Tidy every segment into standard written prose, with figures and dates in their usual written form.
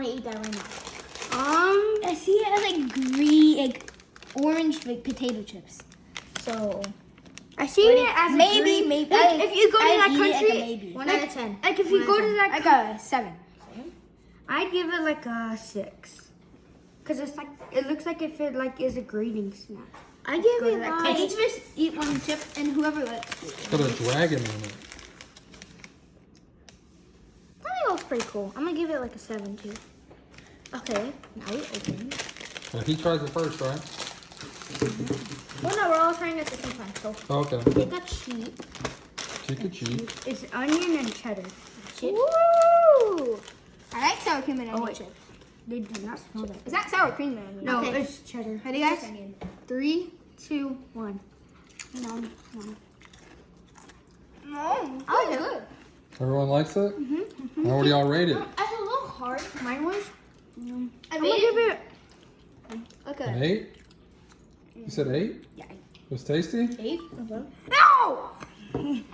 want to eat that right now. I see it as like green, like orange, like potato chips. So I see it as maybe. Like, if you go to that country, like maybe. 1 out of 10. Like if you go to that, Like a 7. I'd give it like a 6. Cause it's like it looks like if it like is a greeting snack. I give it and like... each of us eat one chip, and whoever lets. It's got a dragon on it. I think it looks pretty cool. I'm gonna give it like a 7 too. Okay, now we open. Well, he tries it first, right? Well, no, we're all trying at the same time. So Okay. take a cheat. Cheek a cheek. It's onion and cheddar. Woo! I like sour cream and onion wait. chips. They do not smell that. Is that sour cream and onion? No, Okay. it's cheddar. Ready, guys? 3, 2, 1. No. No. Oh, good. Everyone likes it? How would y'all rate it? It's a little hard. Mine was. I'm I'm gonna give it. An Okay. 8? You said 8? Yeah. It was tasty? 8. No!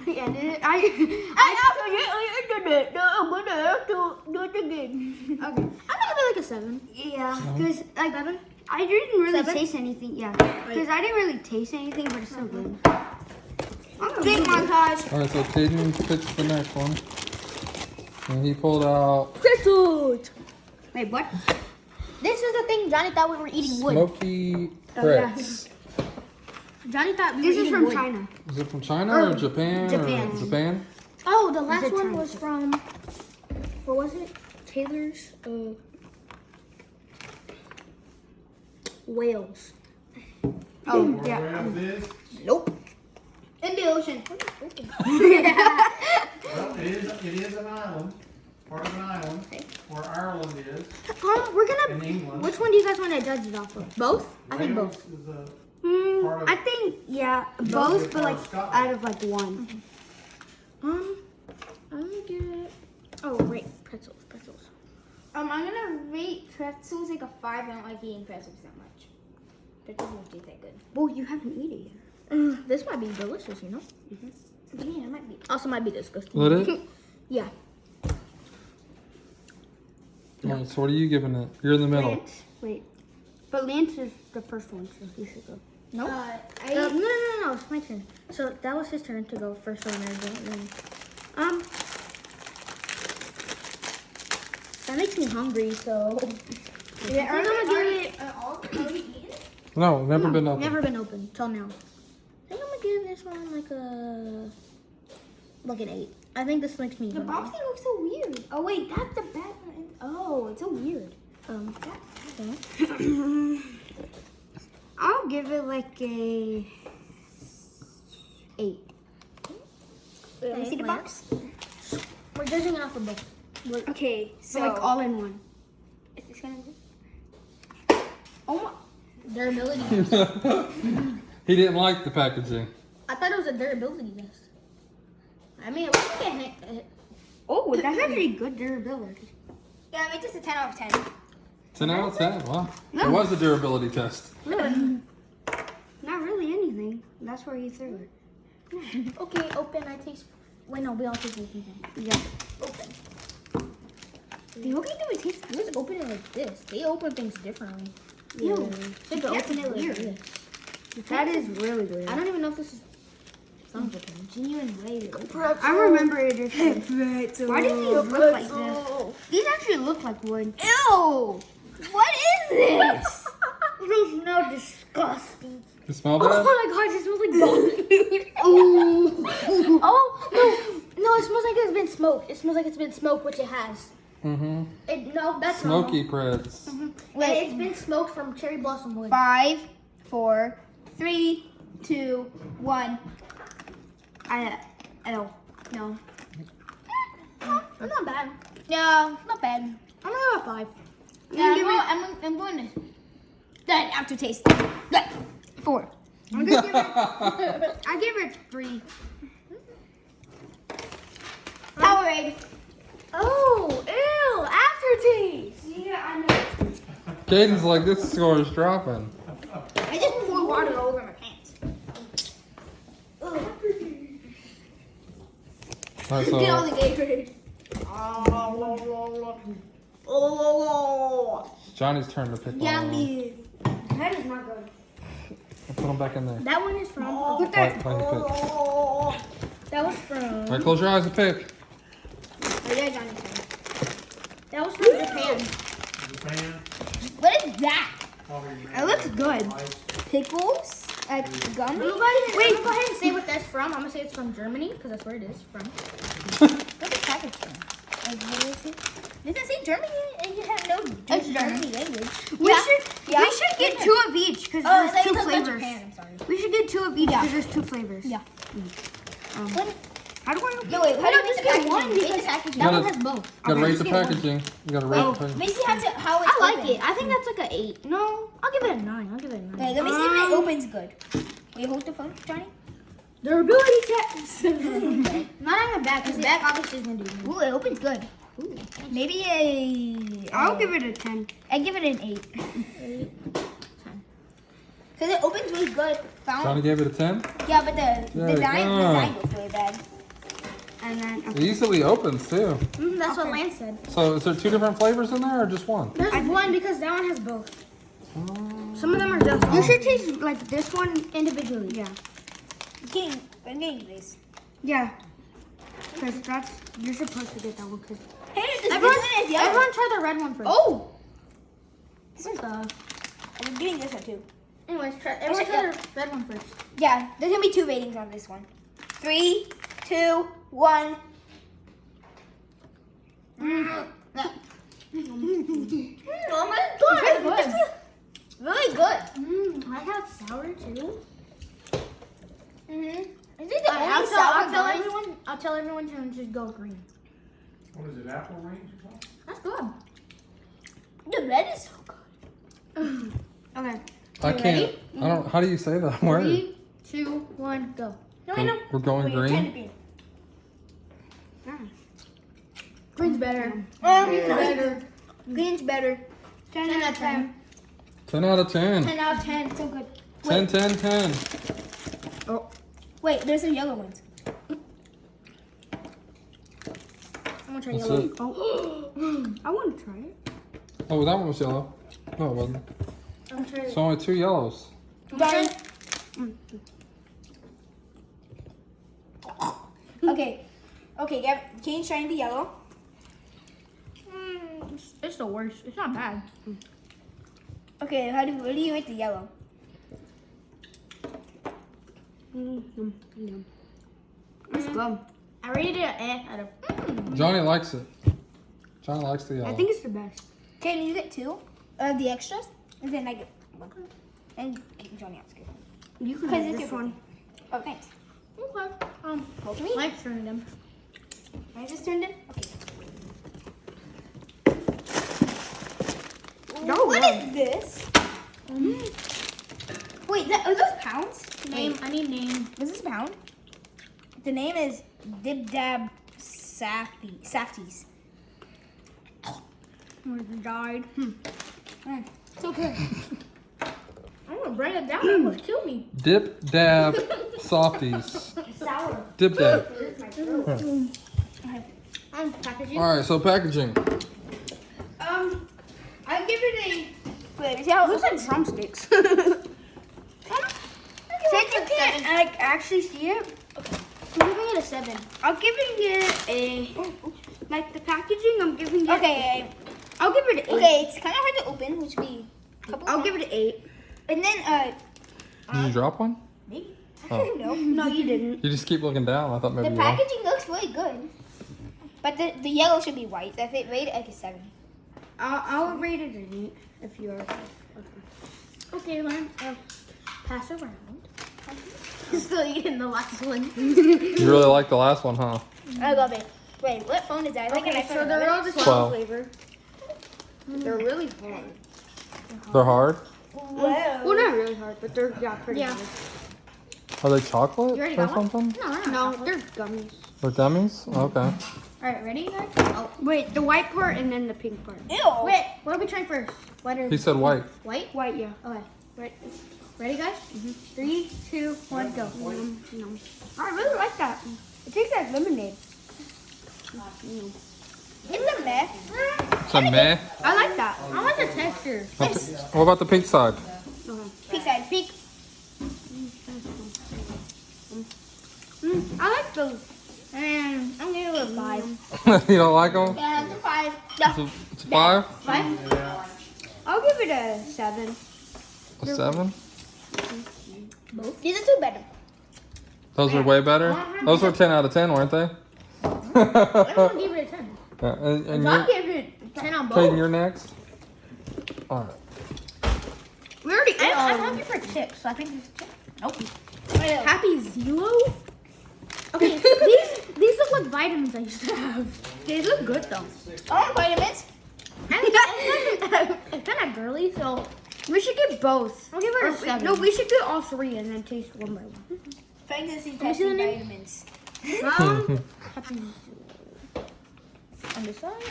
Yeah, did it? I did it. No, I'm gonna have to do it again. Okay. I'm gonna give it like a 7. Yeah, because like 7? I didn't really 7? taste anything. Yeah, because I didn't really taste anything, but it's so good. Big montage. Alright, so Caden picks the next one. And he pulled out Pretzels. Wait, what? This is the thing Johnny thought we were eating wood. smoky Fritz. Johnny thought we This were is eating from wood. China. Is it from China or Japan? Japan. Or Japan? Oh, the last it one China? was from. What was it? Taylor's. Wales. Oh, Where yeah. Wales is? Nope. In the ocean. Well, it is an island, part of an island, where Ireland is, We're in gonna. England. Which one do you guys want to judge it off of? Both? I think Wales both. is a part of I think both, but like out of like one. I'm gonna give it. Oh wait, pretzels. I'm gonna rate pretzels like a 5. I don't like eating pretzels that much. Pretzels don't taste that good. Well, you haven't eaten it yet. This might be delicious, you know. Yeah, it might be. Also, might be disgusting. Let it? Yeah. Alright, so what are you giving it? You're in the middle. Lance, wait. But Lance is the first one, so you should go. No. No. It's my turn. So that was his turn to go first on Arizona. That makes me hungry. So Yeah, I'm gonna give it. Are we eating it? No, never been open. Never been open till now. I think I'm gonna give this one like an 8. I think this makes me The hungry. box thing looks so weird. Oh wait, that's the bad one. Oh, it's so weird. I'll give it like a 8. Let me see the box. We're judging it off of both. Okay, So like all in one. Is this gonna be? Oh my. Durability. He didn't like the packaging. I thought it was a durability test. I mean, it looks like a Oh, that's actually good durability. Yeah, I made this a 10 out of 10. 10 out of 10. Wow. It was a durability test. Not really anything. That's where you threw it. Okay, open. I taste. Wait, no, we all taste the same thing. Yeah. Open. The only thing we taste good is open it like this. They open things differently. Yeah. They can open it like weird. this. That is really weird. I don't even know if this is. Sounds like a genuine way to open. I remember it is. Why do these look like this? These actually look like wood. Ew! What is this? They smell disgusting. You smell Oh bad? my god, it smells like dog food. Oh no, it smells like it's been smoked. It smells like it's been smoked, which it has. Mm-hmm. No, that's Smoky Pretz. Wait, it's been smoked from cherry blossom wood. 5, 4, 3, 2, 1. No. Not bad. No, not bad. I'm gonna give it a 5. Yeah, I'm going to. That aftertaste. 4. I give it 3. Powerade. Oh, ew, aftertaste. Yeah, I know. Caden's like, this score is dropping. I just poured water all over my pants. Alright, Get all so the Gatorade. Oh, It's Johnny's turn to pick one. yummy. That is not good. I'll put them back in there. That one is from. Put that. Why you pick? Oh, That was from. All right, close your eyes and pick. yeah, Johnny's turn. That was from Japan. Japan. What is that? Probably It looks good. Pickles? Gummy? I'm gonna go ahead and say what that's from. I'm gonna say it's from Germany because that's where it is from. What's the package from? Like, what is it? Does it say Germany? And you have no It's Germany language. We should get 2 of each because Oh, there's it's 2 like flavors. Japan. I'm sorry. We should get 2 of each because there's 2 flavors. Yeah. How do I open? No, wait, Why don't just get one because You that one gotta- has both. You gotta rate just the get one. packaging. You gotta rate the packaging. Macy has to, how it's I like open. it. I think that's like an 8. No, I'll give it a 9. I'll give it a 9. Wait, let me see if it opens good. Will you hold the phone, Johnny? Durability test. Not on the back, because the back obviously is going to do. Ooh, it opens good. Ooh. Maybe a... I'll give it a 10. I give it an 8. 10. Because it opens really good. Johnny gave it a 10. Yeah, but the There you design go. goes really bad. And then It easily opens too. That's what Lance said. So is there 2 different flavors in there or just one? There's one because that one has both. Some of them are just you should taste like this one. individually. Yeah. I'm getting this. Yeah. Because you're supposed to get that one. Cause Hey, Everyone try the red one first. Oh! This one's I'm getting this one too. Anyways, everyone try the red one first. Yeah, there's gonna be 2 ratings on this one. 3, 2, 1. Oh my god! Good. Really good. I like how it's sour too. Mm-hmm. Is it the only I'll sour tell one? everyone. I'll tell everyone to just go green. What is it, apple range or something? That's good. The red is so good. okay. I can't. I don't. How do you say that word? 3, 2, 1, go. No, I know. We're going Wait, you're trying to green. be- Green's better. Better. Green's better. 10 out of 10. 10 out of 10. 10 out of 10. So good. 10, 10, 10. Wait, there's some yellow ones. I'm gonna try That's yellow. it. Oh. I want to try it. Oh, that one was yellow. No, it wasn't. I'm gonna try It's only 2 yellows. Johnny. Okay. Okay, Kane's trying the yellow. It's the worst. It's not bad. Okay, what do you rate the yellow? It's good. I rated it an out of. Johnny likes it. Johnny likes the yellow. I think it's the best. Kane, you get 2 of the extras, and then I get 1. And Johnny has to get 1. You can Because have it's this your one. Oh, thanks. Okay. Hold me. Mike's turning them. I just turned it. Okay. No, What no. is this? Wait, are those pounds? Name. I need name. Is this a pound? The name is Dib Dab Safties. Died. It's okay. I'm gonna write it down. It almost kill me. Dip, dab, softies. Sour. Dip, dab. I'm packaging. All right, so packaging. I give it a. Wait, see how it looks like drumsticks. Since you can't like actually see it, I'm giving it a 7. I'm giving it a like the packaging. I'm giving it. Okay. I'll give it an 8. Okay, it's kind of hard to open, which be a couple. I'll give it an 8. And then Did you drop one? maybe. Oh. No. No, you didn't. You just keep looking down. I thought maybe The you were. packaging looks really good, but the yellow should be white. I think rate it like a 7. I'll rate it an 8 if you're. Okay, Lauren. Pass around. Still eating the last one. You really like the last one, huh? I love it. Wait, what phone is that? Okay, so they're all the same 12. flavor. They're really hard. They're hard. Whoa. Well, not really hard, but they're pretty Yeah. hard. Are they chocolate You already or got one? something? No, they're No, not. they're gummies. Or gummies? Okay. All right, ready, guys? Oh, Wait, the white part and then the pink part. Ew. wait. What are we trying first? White or He said white. white? White, yeah. Okay. Ready, guys? 3, 2, 1, go. I really like that. It tastes like lemonade. It's a meh. It's a meh. I like that. I like the texture. What about the pink side? Pink side, pink. I like those. I'm gonna give it a 5. You don't like them? Yeah, it's a 5. It's a 5? 5? I'll give it a 7. A 7? These are 2 better. Those are way better? Those were 10 out of 10, weren't they? I'm gonna give it a 10. And I'll you're, give it 10 on both. Caden, you're next? Alright. We already ate all I'm of them. hungry for chips, so I think this is chips. Nope. Happy Zero? Okay, these look like vitamins I used to have. They look good though. I want vitamins. It's kind of girly, so We should get both. I'll give it a Or- 7. No, we should get all 3 and then taste one by one. Pregnancy Can we see the testing name? vitamins. On this side.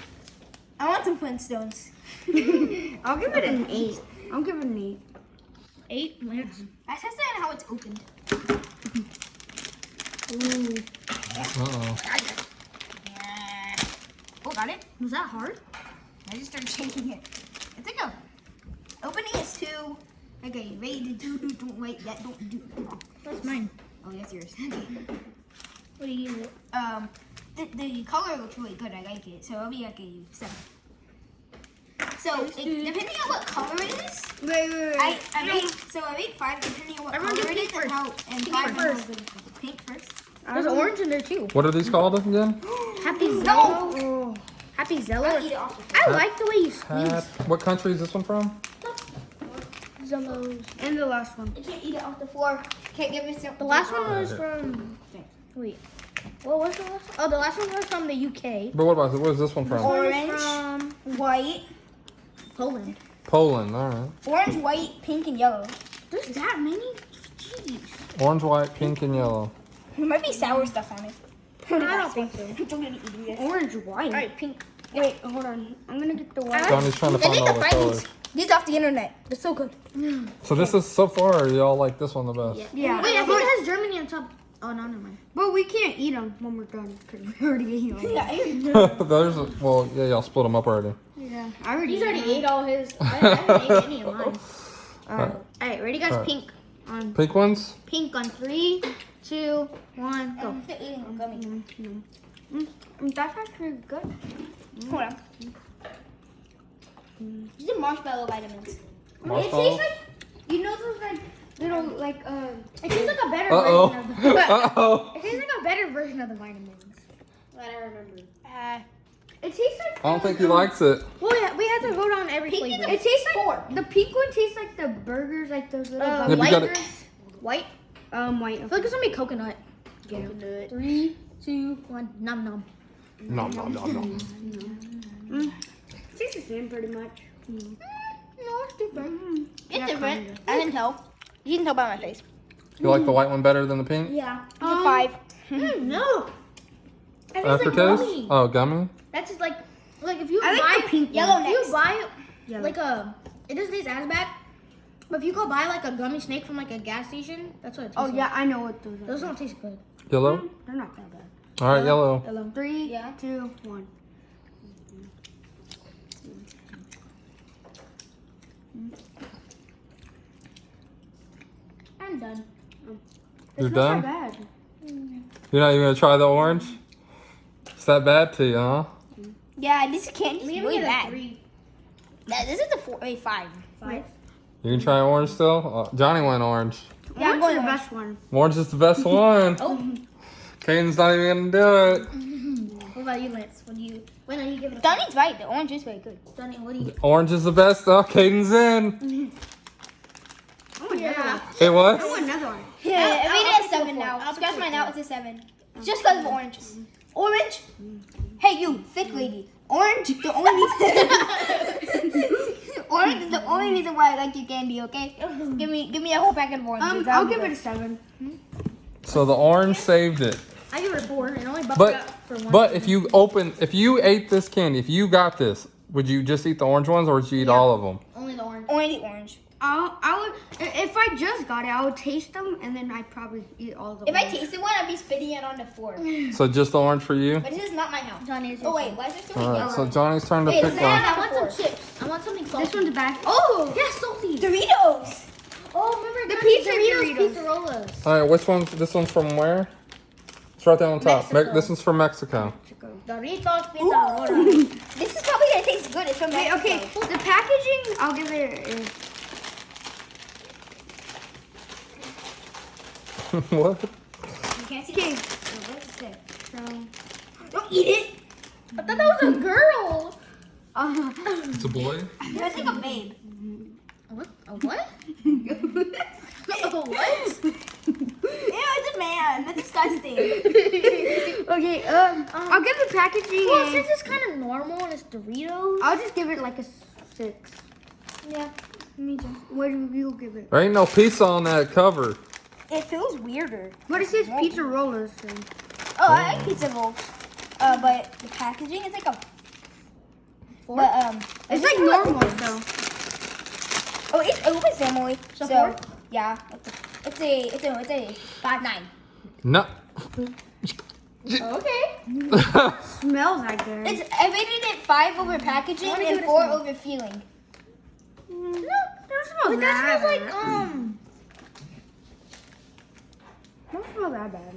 I want some Flintstones. I'll give it an 8. I'll give it an 8. 8 minutes. I tested on how it's opened. Uh-oh. Oh, got it? Was that hard? I just started shaking it. It's like a opening is 2. Okay, ready to do. Don't wait yet. Don't do. That's mine. Oh, that's yours. Okay. What do you use it? The color looks really good. I like it. So it'll be like a 7. So depending on what color it is, Wait. I rate 5 depending on what Everyone color do it is pink and how and Pink 5 first. Pink first. There's orange in there too. What are these called again? Happy No. Zello. Happy I'll Zello. eat it off the I like the way you squeeze What country is this one from? Zellos. And the last one. I can't eat it off the floor. Can't give me some. The last one was from. Wait. What was the last one? Oh, the last one was from the UK. But what about this? Where's this one from? Orange, From white, Poland. Poland, alright. orange, white, pink, and yellow. There's that many? Jeez. Orange, white, pink, and yellow. There might be sour stuff on it. I don't think so. I'm gonna eat this. Orange, white. Alright, pink. Wait, hold on. I'm gonna get the white. Johnny's trying to I find think all the the vitamins. colors. These off the internet. They're so good. So this is, so far, y'all like this one the best? Yeah. Wait, I think it has Germany on top. Oh, no, never mind. But we can't eat them when we're done because we already ate them. There's well, yeah, y'all split them up already. Yeah, I already. He's already ate all his. I haven't ate any of mine. Alright, ready, guys? Alright. Pink on Pink ones? Pink on 3, 2, 1, go. I'm still eating a gummy. That's actually good. Hold on. These are marshmallow vitamins. It Marshmallow? tastes like, you know those like little like It tastes like a better Uh-oh. version of the. Uh-oh. It tastes like a better version of the vitamins. That I remember. it tastes like. I don't think he likes it. Well, yeah, we had to vote on every Pink flavor. is It tastes like the pink one tastes like the burgers, like those little. Yeah, but white. you gotta- White. White. I feel like it's gonna be coconut. Yeah. 3, 2, 1, nom nom. No. It tastes the same pretty much. No, it's different. It's Yeah, different. kinda. I can tell. You can tell by my face. You like the white one better than the pink? Yeah. It's a 5. No. It tastes Aftertaste? like gummy. Oh, gummy? That's just like if you I like buy the pink yellow one. if you next. buy Yellow. like it doesn't taste as bad. But if you go buy like a gummy snake from like a gas station, that's what it tastes Oh like. yeah, I know what those are. Those don't taste good. Yellow? They're not that bad. All right, yellow. 3, Yeah. 2, 1. I'm done. You're It's not done? that bad. You're not even gonna try the orange? It's that bad to you, huh? Yeah, this candy is We really give it a bad. 3, This is a 5. 5. You can try orange still? Johnny went orange. Yeah, I'm Orange is going the orange. best one. Orange is the best one. Oh. Caden's not even gonna do it. What about you, Lance? What do you? When are you giving? Donnie's right. The orange is very good. Donnie, what do you? Orange is the best. Oh, Caden's in. Oh yeah. It was? I want another one. Yeah, I made I'll it a 7 now. I'll Scratch pick mine out. It's a 7. Just because of orange. Orange? Hey, you, thick lady. Orange, the only reason. Orange is the only reason why I like your candy. Okay? Give me a whole packet of oranges. I'll give it a 7. So the orange saved it. I give it a 4. It only bumped up for 1. But if you ate this candy, if you got this, would you just eat the orange ones or would you eat all of them? only the orange. Only the orange. I would, if I just got it, I would taste them and then I'd probably eat all of them. If I tasted one, I'd be spitting it on the floor. So just the orange for you? But this is not my house. Johnny, is Oh wait, why is there so many Alright, yellow? so Johnny's turn to Wait, pick is one. that- I want some chips. I want something salty. This one's back. Oh, Yeah, salty. Doritos. Oh, remember The Johnny, pizza Doritos, Doritos. pizza rollos. Alright, which one's this one's from where? It's right there on top. Mexico. This one's from Mexico. Doritos, pizza rollos. This is probably gonna taste good. It's from Wait, Mexico. okay. The packaging, I'll give it. What? You can't see Okay. this. What does it say? So, Don't eat it. I thought that was a girl. It's a boy? That's like a babe. What? A what? A what? Ew, it's a man. That's disgusting. okay. I'll give the packaging. Well, a, since it's kind of normal and it's Doritos. I'll just give it like a 6. Yeah. Me too. What do you give it? There ain't no pizza on that cover. It feels weirder. What is this pizza rollers? So? Oh, I like pizza rolls. But the packaging is like a. Four? But It's like normal though. Oh, it's open family. So So four? yeah, it's a 5-9. No. Okay. Smells like that. It's I rated it 5 over packaging wanna and give it a 4 smell. over feeling. No, it doesn't smell But that smells like It don't smell that bad.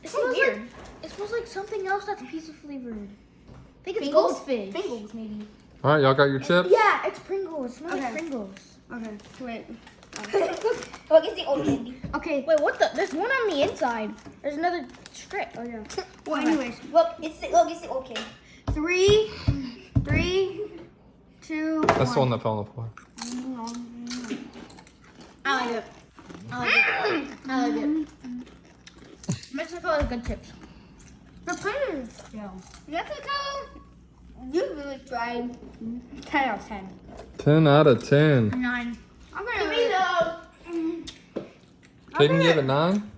It smells weird. like it smells like something else that's pizza flavored. I think it's Pringles? goldfish. Pringles maybe. Alright, y'all got your chips? Yeah, it's Pringles. It smells Okay. like Pringles. Okay, wait. Oh, I guess the old candy. Okay. Wait, what the? There's one on the inside. There's another strip. Oh yeah. Well, anyways, It's the old candy. 3, 2, That's the one that fell on the floor. I like it. I like it. I like it. Mexico has good chips. The players. Yeah. Mexico, you really tried. 10 out of 10. 10 out of 10. 9. I'm gonna Caden gave it 9?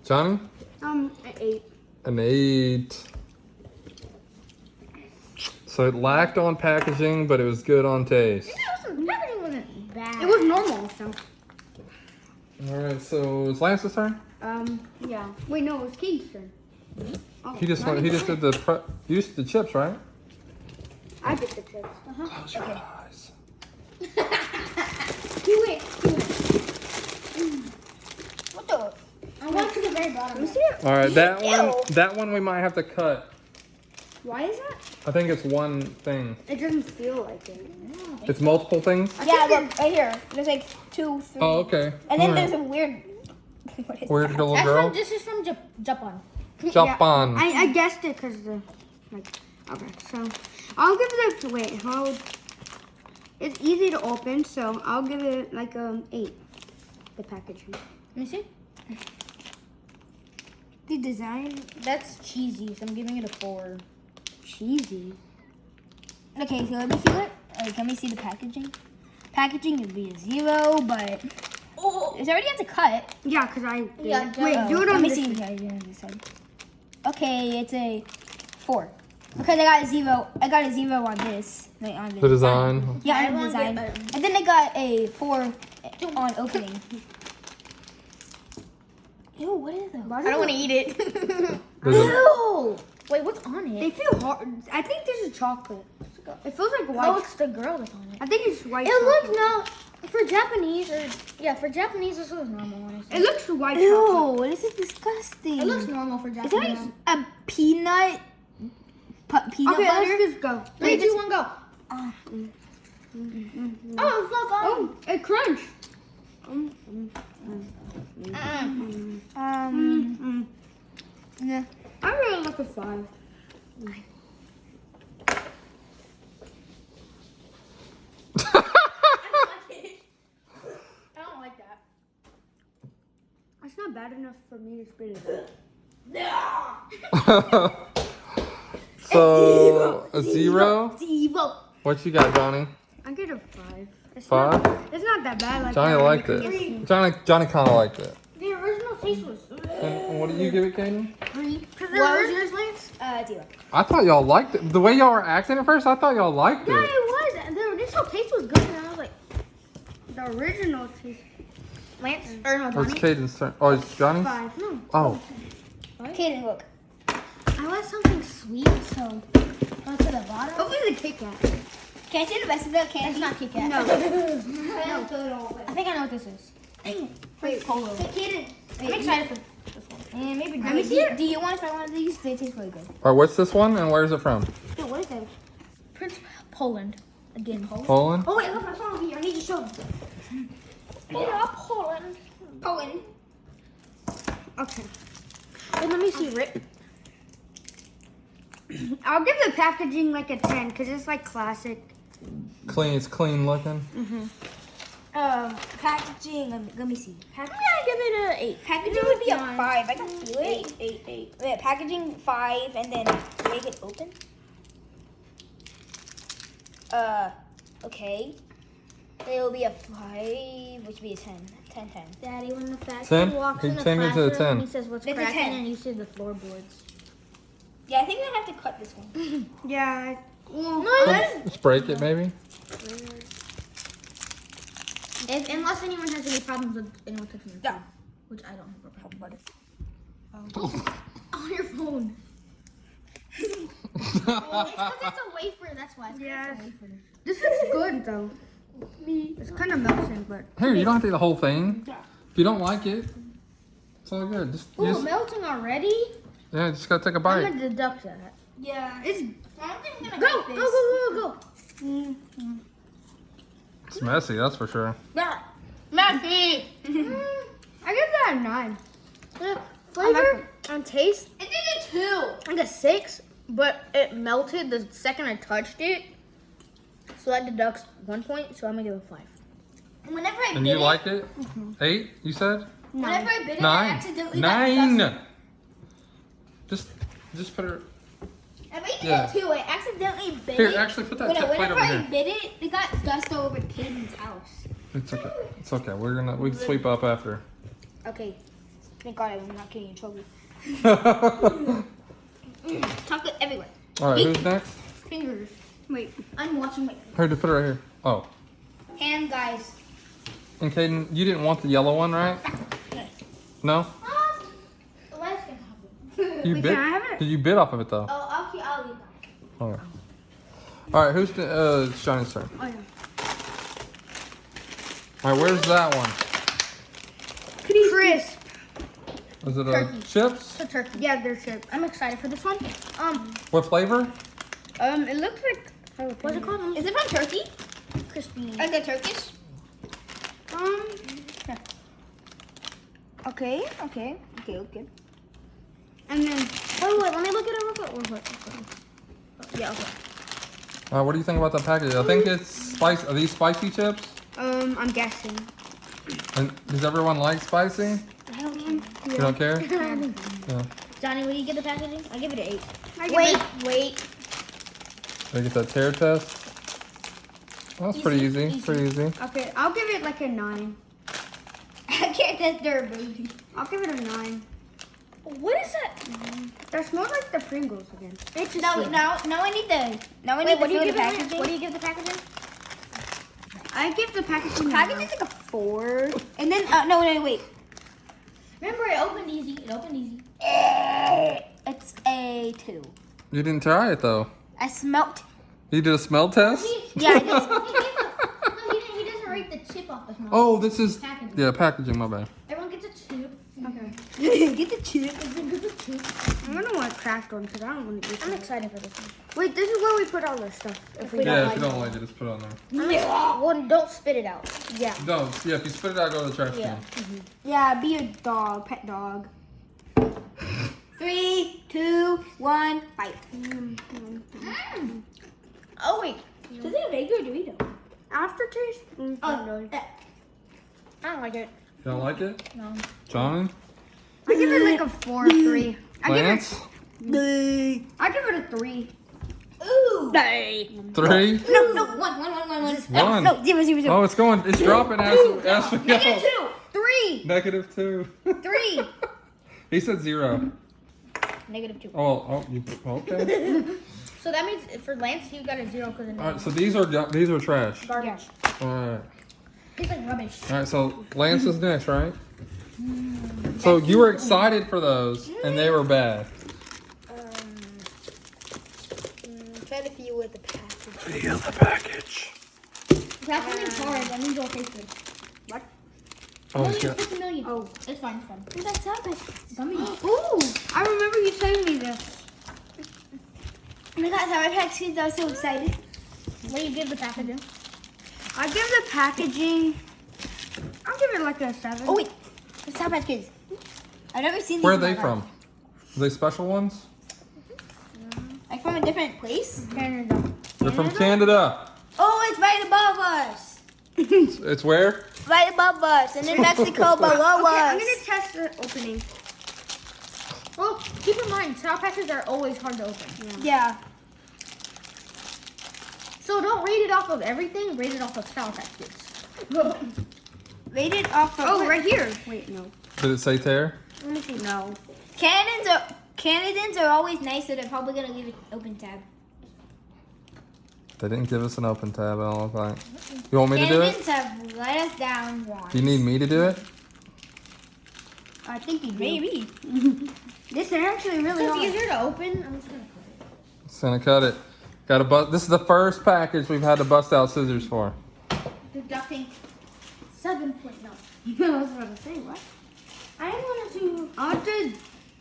Johnny? an 8. An 8. So it lacked on packaging, but it was good on taste. Packaging wasn't bad. It was normal, so. Alright, so is Lance's turn? Yeah. Wait, no, it was Kate's turn. Oh, He just not went, he even- just did the you used the chips, right? I get the chips. Close your eyes. What the? I went to the very bottom. Let me see it. Alright, that one we might have to cut. Why is that? I think it's one thing. It doesn't feel like it. It's multiple things? Yeah, look, right here. There's like 2, 3. Oh, okay. And then Alright. there's a weird. What is Weird that? little That's girl. from, this is from Japan. Japan. I guessed it because the like. Okay, so I'll give it a wait. How? It's easy to open, so I'll give it like 8. The packaging. Let me see. The design That's cheesy, so I'm giving it a 4. cheesy. Okay, so let me feel it. Let me see the packaging. Packaging would be a 0, but it's already at the cut. Yeah, because I did. Yeah, Wait, do it Let on me this see. side. Yeah, do it on this side. Okay, it's a 4 because I got a 0. I got a 0 on this. Like on The design. Yeah, I on the wanna design. get And then I got a 4 on opening. Ew, what is that? I don't want to eat it. There's a- Ew! Wait, what's on They it? feel hard. I think this is chocolate. It feels like white. Oh, it's the girl that's on it. I think it's white. It chocolate. looks no for Japanese or yeah for Japanese this looks normal. Honestly. It looks white chocolate. Ew, this is disgusting. It looks normal for Is Japanese. that a peanut? Peanut Okay, butter? let's just go. 3, 2, 1, go. Ah. Oh, look on. Oh, it crunch. Yeah. I really like a 5. I don't like that. It's not bad enough for me to spit it So a 0? Evil. What you got, Johnny? I get a 5. It's 5? It's not that bad. Like Johnny liked everything it. is- Johnny kind of liked it. The original taste was. And what do you give it, Caden? 3. What was yours, Lance? 0. I thought y'all liked it. The way y'all were acting at first, I thought y'all liked Yeah, it. it was. The initial taste was good, and I was like, The original cheese. Lance or no, What's Johnny? Caden's turn? Oh, it's Johnny's? 5. No. Oh. Caden, look. I want something sweet, so go to the bottom. Hopefully the Kit Kat. Can I see the rest of the It's candy? not Kit Kat. No. I think I know what this is. Wait, Polo. Caden, I'm excited for this one. And maybe Let me see it. do you want to try one of these? They taste really good. Alright, what's this one and where's it from? Dude, what is that? Prince Poland. Again, Poland. Poland? Oh wait, look, my phone over here. I need to show them. Yeah, Poland. Poland. Okay. Wait, let me see, Rick. I'll give the packaging like a 10 because it's like classic. Clean, it's clean looking. Packaging. Let me see. I'm gonna give it a 8. Packaging would be a 5. I can feel it. 8. Wait, packaging 5 and then make it open. Okay. It will be a 5, which would be a 10. 10. Daddy, when the fat 10? kid walks He in the changed it to a classroom, 10. he says what's It's a cracking, 10. and you see the floorboards. Yeah, I think I have to cut this one. Yeah. Well, Let's break it maybe. Unless anyone has any problems with anyone touching your No. phone, which I don't have a problem with. On your phone. It's because it's a wafer, that's why. It's 'cause Yeah. it's a wafer. this is good though. It's kind of melting, but Here, you don't have to eat the whole thing. If you don't like it, it's all good. Ooh, melting already? Yeah, just gotta take a I'm bite. gonna deduct that. Yeah. it's I don't think I'm Go, gonna go, make go, this. go, go. It's messy, that's for sure. Matthew! I give that a 9. Flavor and taste, It did a 2. like a 6, but it melted the second I touched it. So that deducts 1 point, so I'm gonna give it a 5. Whenever I And bit you it, like it? 8, you said? whenever I bit it, I 9. accidentally got dust. 9. Just put it. I made it Yeah. a 2. I accidentally bit Here, it. actually put that tip plate Whenever over I here. bit it, it got dust all over Caden's house. It's okay. It's okay. We can sweep up after. Okay. Thank God I'm not getting in trouble. Chocolate everywhere. Alright, who's next? Fingers. Wait. I'm watching my Here, just put it right here. Oh. hand, guys. And Caden, you didn't want the yellow one, right? No? Let's get You Wait, bit? can I have it? Did you bit off of it though? I'll eat that. Alright. Alright, who's the it's Johnny's turn. Oh yeah. Alright, where's that one? Crisp. Is it Turkey. chips? It's a turkey. Yeah, they're chips. I'm excited for this one. What flavor? It looks like What's it called? Is it from Turkey? Crispy. Like the Turkish? Okay. Okay. And then Wait, let me look at it real quick. Yeah, okay. What do you think about the package? I think it's spicy. Are these spicy chips? I'm guessing. And does everyone like spicy? I don't care. You don't care? Yeah. Johnny, will you get the packaging? I give it an 8. Wait. They get that tear test. Well, that's pretty easy. Pretty easy. Okay, I'll give it like a 9. I can't test durability. I'll give it a 9. What is that? That smells like the Pringles again. It's Now I need the Wait, what do you feel give the it? packaging. What do you give the packaging? I give the packaging. Packaging's like a 4. And then no, wait. Remember, it opened easy. It opened easy. It's a 2. You didn't try it though. I smelt. You did a smell test? Yeah, I did. He doesn't rate the chip off the smell. Oh, this is Packaging. yeah packaging. My bad. Everyone gets a chip. Okay. Get the chip. I'm gonna want cracked one because I don't want to eat I'm it. excited for this one. Wait, this is where we put all the stuff. If we Yeah, if you don't like it, just put it on there. Well, don't spit it out. Yeah. No, yeah, if you spit it out, go to the trash Yeah. can. Yeah, be a dog, pet dog. 3, 2, 1, bite. Oh wait. Does it have egg or Dorito? Aftertaste? Oh, I don't like it. You don't like it? No. Johnny? I give it like a 4 or 3. Lance? I give it a 3. Ooh. 3? No, 1. One. No, 0. Oh, it's going. It's dropping as we go. -2. 3. -2. 3. He said 0. -2. Oh, okay. So that means for Lance, he got a 0 because of All right, so these are trash. garbage. All right. Tastes like rubbish. All right, so Lance is next, right? So you were excited for those, and they were bad. Try to feel with the package. Feel the package. Packaging's hard. That means it'll taste good. Oh, Million, shit. 50 million. Oh. It's fine. It's fine. Who's that sound like? Ooh, I remember you telling me this. Oh my god, Sour Patch Kids are so excited. What do you give the packaging? I give the packaging, I'll give it like a 7. Oh wait, the Sour Patch Kids. I've never seen these. Where are in my they life. from? Are they special ones? Like from a different place? Canada. They're from Canada. Oh, it's right above us. It's where? Right above us, and in Mexico below Okay, I'm us. gonna test the opening. Well, keep in mind, Sour Patches are always hard to open. Yeah. So don't rate it off of everything. Rate it off of Sour Patch Kids. Rated off of. Oh, right here. Wait, no. Did it say tear? Let me see. No. Canadians are always nice, so they're probably gonna leave it open tab. They didn't give us an open tab, I don't think. You want me to do it? Canadians have let us down once. Do you need me to do it? I think you do. Maybe. This is actually really It's hard. easier to open. I'm just gonna put it. It's gonna cut it. Got to bust. This is the first package we've had to bust out scissors for. Deducting 7.9. I was about to say, what? I wanted to. I want to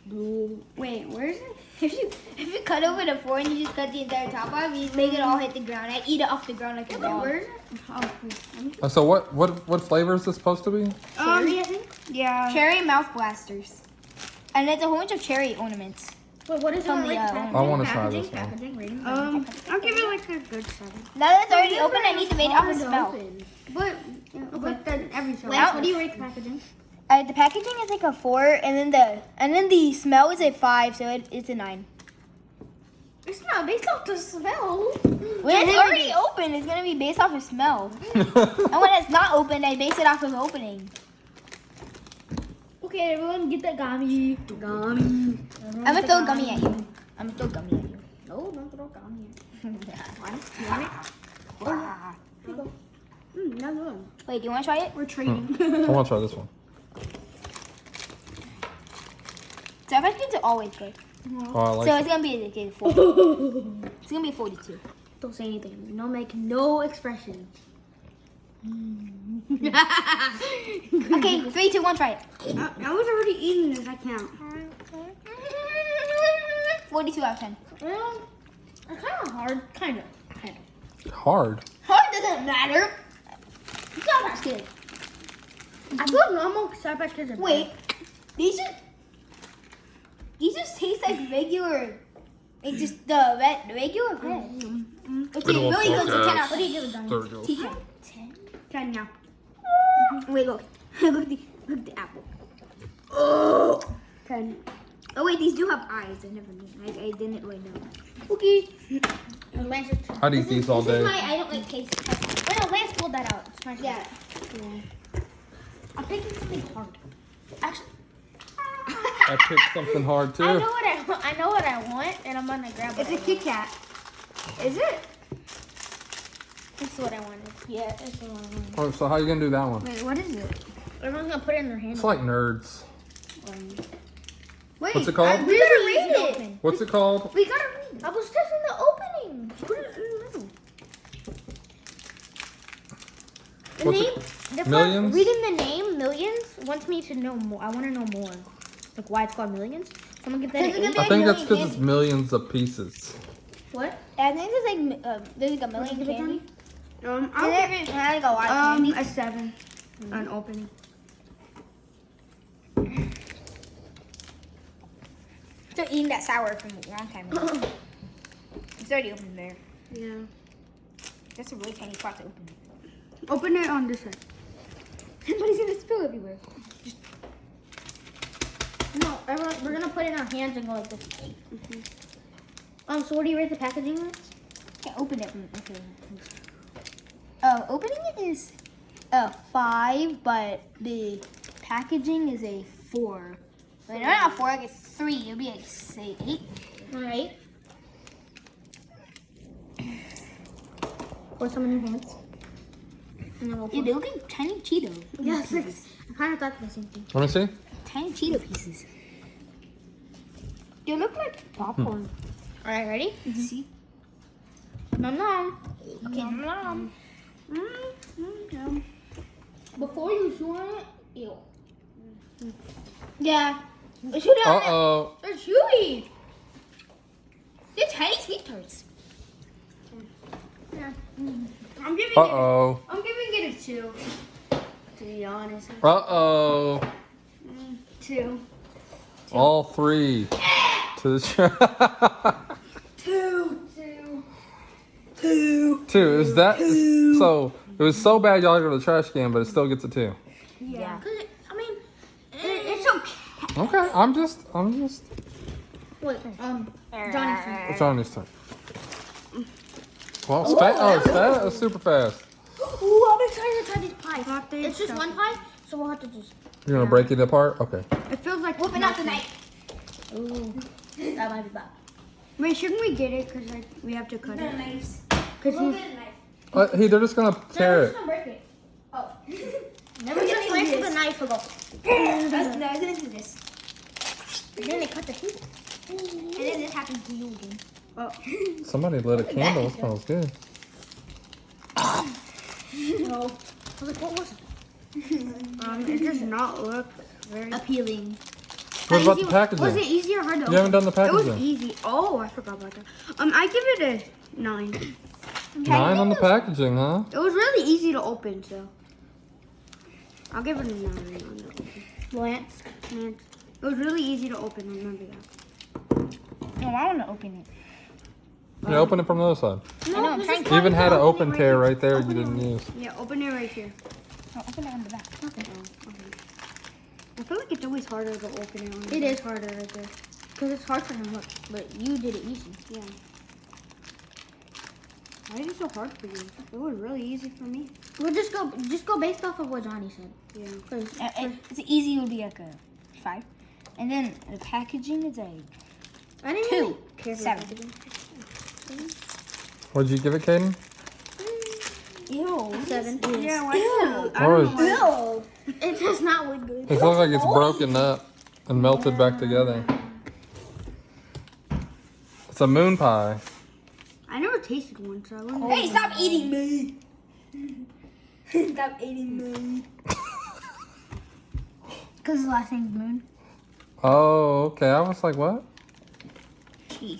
do. Wait, where is it? If you cut over the 4 and you just cut the entire top off, you just make it all hit the ground. I eat it off the ground like a dog. Where is it? Oh, wait. Let me- So what flavor is this supposed to be? Cherry, I think. Yeah. Cherry mouth blasters. And there's a whole bunch of cherry ornaments. Wait, what is it? From the, Packaging, I wanna try packaging, this one. packaging, rating. I'll give it like a good 7. Now that it's already open, I need to make it off a smell. But then every so Lance, what do you rate the packaging? The packaging is like a 4, and then the smell is a 5, so it's a 9. It's not based off the smell. When it's already open, it's gonna be based off of smell. And when it's not open, I base it off of opening. Okay, everyone get that gummy. Gummy. I'm gonna throw gummy at you. No, don't throw gummy. Wow. Not good. Wait, do you wanna try it? We're trading. I want to try this one. Sour Patch Kids are always good. Oh, I like So it. it's gonna be like a 4. It's gonna be 42. Don't say anything. Make no expressions. Okay, 3, 2, 1, try it. I was already eating this. I can't. 42 out of 10. Well, it's kind of hard. Kind of. Hard. Hard doesn't matter. Sour Patch Kids. I feel like normal Sour Patch Kids are better. Wait, these just taste like regular. It's just the regular bread. It's really good. So 10 out. What do you give it, Donnie? There we go. 10. 10 now. Wait, look. look at the apple. 10. Oh wait, these do have eyes. I never knew. I didn't really know. Okay. Lance is. I'd eat these all day. I don't like taste. Wait, no, Lance pulled that out. It's my Yeah. I'm picking something hard. Actually, I picked something hard too. I know what I want, and I'm gonna grab it. It's a Kit Kat. Is it? This is what I wanted. Yeah, this is what I wanted. Oh, so how you gonna do that one? Wait, what is it? Everyone's gonna put it in their hand. It's like nerds. Wait. What's it called? We gotta read it. What's it called? We gotta read. I was testing the opening. Put it in the middle. The What's name. it? Millions? Reading the name Millions wants me to know more. I want to know more. Like why it's called Millions. So I'm gonna give that an 8. I think that's because it's millions of pieces. What? I think there's like a million give it candy. I'll And there's like a lot of candy. a 7 on opening. So eating that sour from a long time ago. It's already open there. Yeah. That's a really tiny spot to open. Open it on this side. But it's gonna spill everywhere. No, everyone, we're gonna put it in our hands and go like this. So what do you rate the packaging with? Can't open it. Okay. Opening it is a 5, but the packaging is a 4. Wait, not a 4, like a 3. It'll be like say 8. All right. Put some in your hands. And then we'll Yeah, they look like tiny Cheeto. Yes, pieces. I kind of thought the same thing. Let me see. Tiny Cheeto pieces. They look like popcorn. All right, ready? See? Nom nom. Okay. Nom nom. Yum. Before you chew on it, ew. Yeah. Chew down it. Uh-oh. They're chewy. They're tiny sweet tarts. I'm giving Uh-oh. it a 2. To be honest. Uh-oh. 2. All 3 to the trash. 2. 2. Is that so? It was so bad y'all go to the trash can, but it still gets a 2. Yeah. Cause I mean, It's okay. Okay, I'm just. wait, Johnny's turn. It's on this turn. Well, it's fast. Oh, it's fast. It's super fast. Ooh, I'm excited to try these pies. Latte It's just stuff. one pie, so we'll have to just You're gonna break it apart? Okay. It feels like whipping out the nothing. knife. Ooh, that might be bad. Wait, shouldn't we get it? Because we have to cut it. Knives. Because he's... Hey, they're just gonna tear it. Gonna break it. Oh. Never get sliced with a knife or go. No, I was gonna do this. And then they cut the teeth. And then this happens to you again. Oh. Somebody lit a candle. It smells good. No. I was like, what was it? It does not look very... Appealing. What about the Was it packaging? easy or hard to You haven't done the It was packaging. easy. Oh, I forgot about that. I give it a 9. 9 on the packaging, huh? It was really easy to open, so... I'll give it a 9 on the open. Lance. Man, it was really easy to open, remember that. No, I want to open it. Yeah, open it from the other side. I know, I'm trying to. You even had an open tear right there you didn't use. Yeah, open it right here. No, open it on the back. Okay. I feel like it's always harder to open it on the It back. is harder right there. Because it's hard for him, look. But you did it easy. Yeah. Why is it so hard for you? It was really easy for me. We'll just go based off of what Johnny said. Yeah. Cause It's easy, it would be like a 5. And then the packaging is a I didn't 2. really care for 7. packaging. What'd you give it, Caden? Ew. 7. Yeah, why Ew. I don't know why. Ew. It does not look good. It looks like it's broken up and melted back together. It's a moon pie. I never tasted one, so I wouldn't Hey, stop eating me. Stop eating me. Because his last name's Moon. Oh, okay. I was like, what?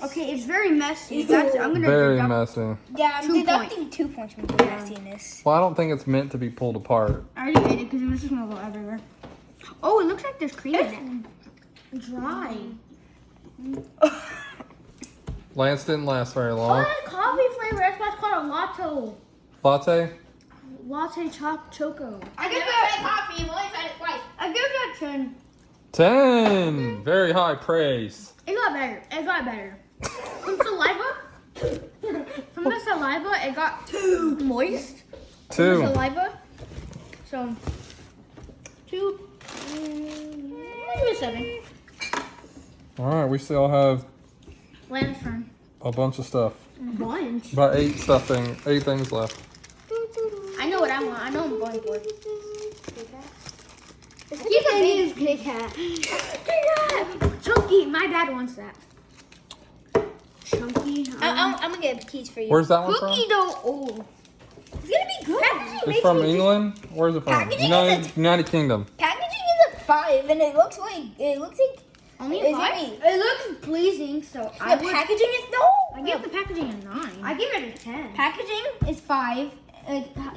Okay, it's very messy. That's, I'm gonna Very deduct- messy. Yeah, I'm 2 deducting 2 points from the nastiness. Well, I don't think it's meant to be pulled apart. I already ate it because it was just going to go everywhere. Oh, it looks like there's cream in it. Dry. Lance didn't last very Oh, long. it's coffee flavor. That's why it's called a latte. Latte? Latte choco. I give that coffee. You've only tried it twice. I give that 10. 10. Very high praise. It got better. It got better. From saliva. From the saliva, it got too moist. From the 2. saliva. So, 2. Maybe a 7. All right, we still have Land's turn. a bunch of stuff. Bunch. About 8 things left. I know what I want. I know what I'm going for. Keep a baby Kit Kat. Chunky. My dad wants that. Chunky. I'm gonna get the keys for you. Where's that one from? Cookie dough. Oh. It's gonna be good. It's from England? Where's it from? Packaging United Kingdom. Packaging is a 5, and it looks like Only Is a 5? it? It looks pleasing, so I The would. packaging is I give the packaging a 9. I give it a 10. Packaging is 5.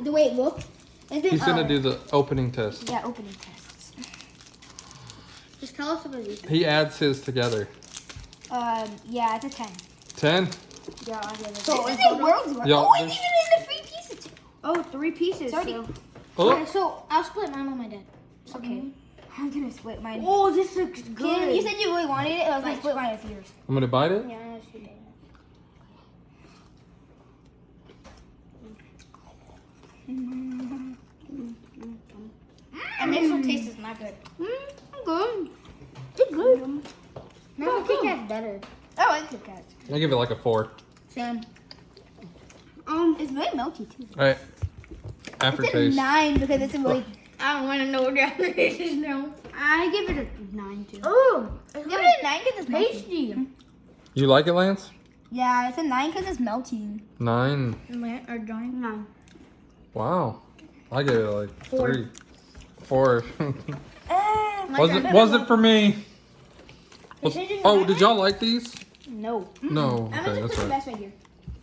The way it looks. And then, He's gonna do the opening test. Yeah, opening tests. Just tell us about these. He adds his together. Yeah, it's a 10. 10? Yeah, I give it. So this is a world's worth. Yeah, Oh, it's there's- even in the 3 pieces. Oh, 3 pieces. Sorry. So. Oh, Okay, so I'll split mine with my dad. Okay. I'm gonna split mine. Oh, this looks Kaden, good. you said you really wanted it. I was gonna split mine with yours. I'm gonna bite it. Yeah, she did. Initial taste is not good. I'm good. It's good. No, Kit Kat's better. Oh, I like Kit Kat. I give it like a 4. Sam. It's very melty too. All right. a aftertaste. 9 because it's like. I don't want to know what the aftertaste is now. I give it a 9 too. Oh, it's Give like it a 9 because it's melting. pasty. You like it, Lance? Yeah, it's a 9 because it's melting. 9. Or Johnny. 9. Wow. I gave it like 4. 3. 4. Eh. was it for me? You're changing your Oh, mind? did y'all like these? No. No. I'm Okay, gonna that's just put the right. rest right here.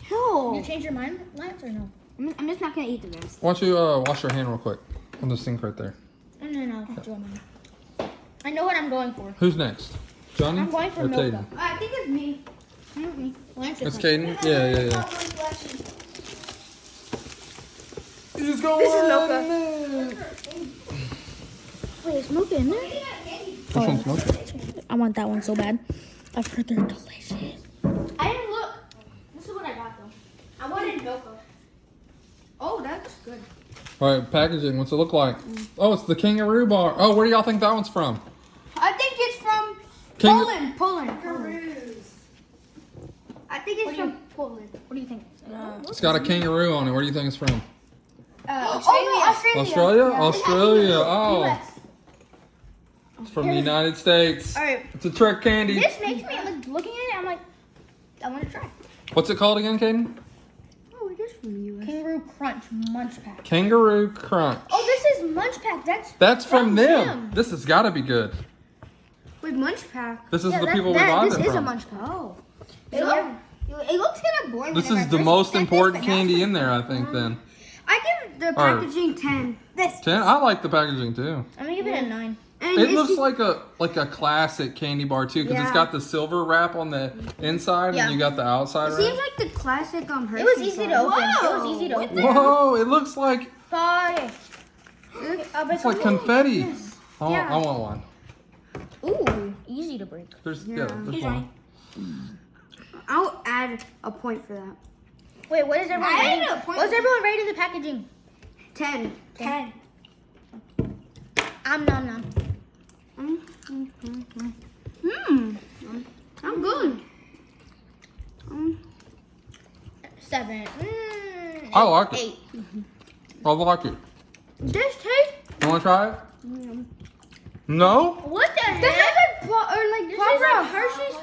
You No. change your mind, Lance, or no? I'm just not gonna eat the rest. Why don't you wash your hand real quick on the sink right there? No, Johnny. I know what I'm going for. Who's next? Johnny? I'm going for or Milka. Caden? I think it's me. Lance It's is Caden? Yeah. He's going. This is Milka. Wait, is Milka in there? Which one's Milka? I want that one so bad. I've heard they're delicious. I didn't look. This is what I got though. I wanted Milka. Oh, that's good. All right, packaging. What's it look like? Oh, it's the kangaroo bar. Oh, where do y'all think that one's from? I think it's from Kang- Poland. I think it's from Poland. What do you think? It's got a kangaroo on it. Where do you think it's from? Australia. Australia? Australia. Oh, US. it's from the United States. All right. It's a trick candy. This makes me like looking at it. I'm like, I want to try. What's it called again, Caden? Oh, it is from the US. Kangaroo Crunch MunchPak. Kangaroo Crunch. Oh, this is MunchPak. That's from them. them. This has got to be good. With MunchPak. This is the people we bought This it is from. a MunchPak. Oh. It looks kind of boring. This whenever is I the first most look at this, important but now candy it's in there, I think. Then I give the Alright. packaging 10. This. 10. I like the packaging too. I'm gonna give it a 9. And It it's looks like a classic candy bar too, because it's Yeah. got the silver wrap on the inside Yeah. and you got the outside It wrap. seems like the classic Hershey. It was easy to open. It Whoa. was easy to open. Whoa! It looks like Party. it's like confetti. I want one. Ooh, easy to break. There's Yeah. there's Here's one. I'll add a point for that. Wait, what is everyone I rating? didn't know, point What's for- everyone rating the packaging? 10. 10. Nom. I'm good. 7. I like it. 8. I like it. This tastes. You want to try it? No? What the This heck? is like This Pop is like Rocks. Hershey's.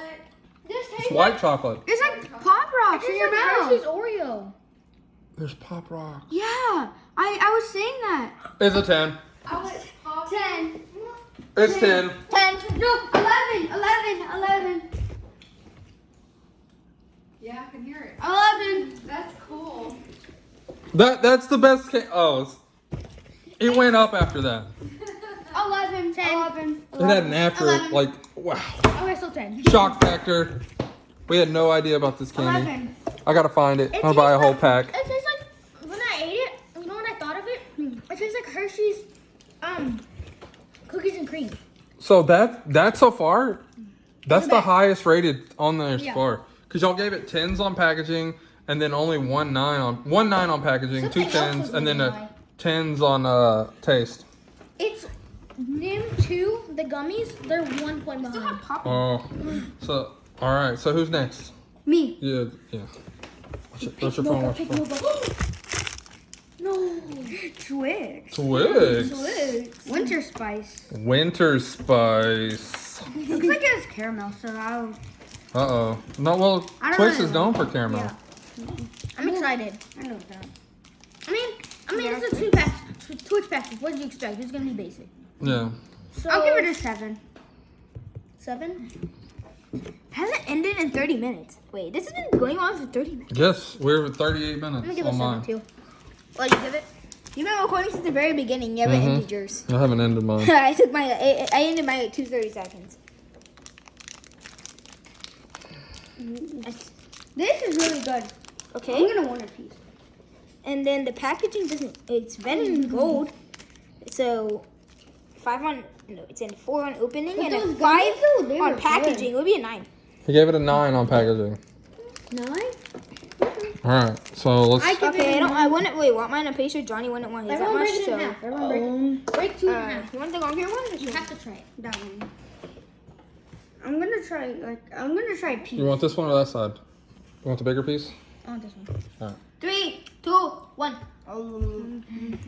This It's tastes white chocolate. It's like Pop Rocks This in is your like mouth. Hershey's Oreo. There's Pop Rock. Yeah, I was saying that. It's a 10. 10. It's 10. 10. No, 11. Yeah, I can hear it. 11. That's cool. That's the best it went up after that. 11. 11. It had an after, 11. like, wow. Okay, so 10. Shock factor. We had no idea about this candy. 11. I gotta find it. It I'll buy a tastes whole like- pack. It tastes like, when I ate it, you know what I thought of it? It tastes like Hershey's, cookies and cream. So that so far, that's the highest rated on there so Yeah. far. Cause y'all gave it 10s on packaging, and then only 1 9 on packaging, Something 2 else 10s, was and then really a high. 10s on taste. It's Nim 2, the gummies, they're 1 point behind. Oh, so all right. So who's next? Me. Yeah. What's your phone? What's your phone? No. Twix. Twix. Winter spice. Winter spice. Looks like it has caramel, so I'll. Uh-oh. No, well, I don't Twix really is known for caramel. Yeah. I'm excited. I know that. I mean, it's a 2-pack, Twix package. What did you expect? It's gonna be basic. Yeah. So, I'll give it a 7. 7. Hasn't ended in 30 minutes. Wait, this has been going on for 30 minutes. Yes, we're at 38 I'm gonna minutes give it a on 7 mine. too. What did you give it? You've been recording since the very beginning. You haven't Mhm. ended yours. I haven't ended mine. I ended mine at 2:30 seconds. This is really good. Okay. I'm gonna want a piece. And then the packaging doesn't. It's red and gold. So 5 on. No, it's in 4 on opening But and a those 5 gummies, though, they on were packaging. It would be a 9. He gave it a 9 on packaging. 9? All right, so let's. Okay, I wouldn't. Wait, want mine? I'm pretty sure Johnny wouldn't want his that Everyone much. break it in So, half. Everyone break it. Break 2 in half. you want the longer one? Or You have to try it. That one. I'm gonna try a piece. You want this one or that side? You want the bigger piece? I want this one. 3, 2, 1. I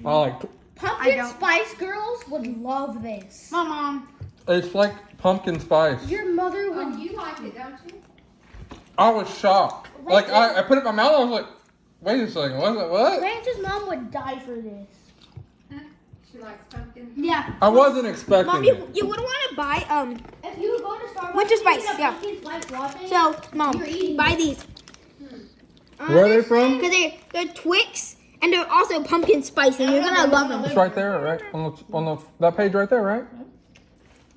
like. Pumpkin Spice Girls would love this. My mom. It's like pumpkin spice. Your mother Oh, would. you like it, don't you? I was shocked. Like I put it in my mouth. I was like, wait a second. What? Ranch's mom would die for this. She likes pumpkin. Yeah. I wasn't expecting Mommy, it. you wouldn't want to buy If you would go to Starbucks, Winter Spice, and get a yeah. pumpkin spice latte, So, Mom, You're eating buy it. these. Where are they from? Because they're Twix and they're also pumpkin spice and you're going to love them. It's right there, right? On the that page right there, right?